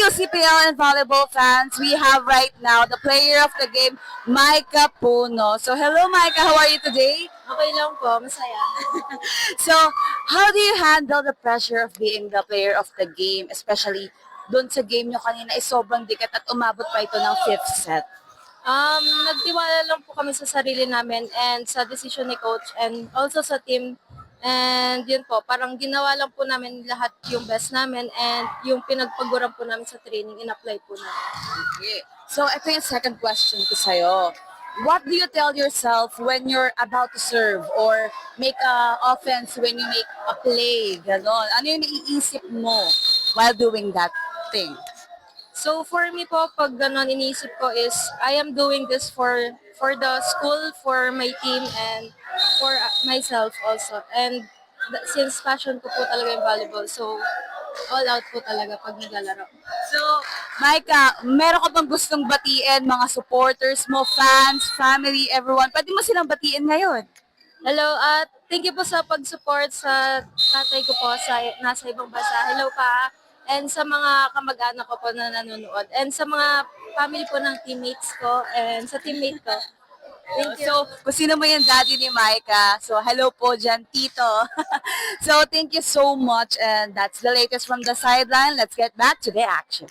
CPL and volleyball fans, we have right now the player of the game, Micah Puno. So hello Micah, how are you today? Okay lang po, masaya. So how do you handle the pressure of being the player of the game, especially doon sa game nyo kanina ay sobrang dikit at umabot pa ito ng fifth set? Nagtiwala lang po kami sa sarili namin and sa decision ni coach and also sa team. And yun po, parang ginawa lang po namin lahat yung best namin and yung pinagpaguran po namin sa training, in-apply po namin. Okay. So ito yung second question ko sa'yo. What do you tell yourself when you're about to serve or make a offense when you make a play? Ganon. Ano yung naiisip mo while doing that thing? So for me po, pag ganon iniisip ko is, I am doing this for the school, for my team, and for myself also. And since passion ko po talaga yung volleyball, so all out po talaga pag naglalaro. So, Micah, meron ka bang gustong batiin mga supporters mo, fans, family, everyone? Pwede mo silang batiin ngayon. Hello, at thank you po sa pag-support sa tatay ko po sa nasa ibang bansa. Hello pa. And sa mga kamag-anak ko po na nanonood. And sa mga family po ng teammates ko and sa teammate ko. Thank you. So, kung sino mo yung daddy ni Micah, so hello po dyan, Tito. So, thank you so much and that's the latest from the sideline. Let's get back to the action.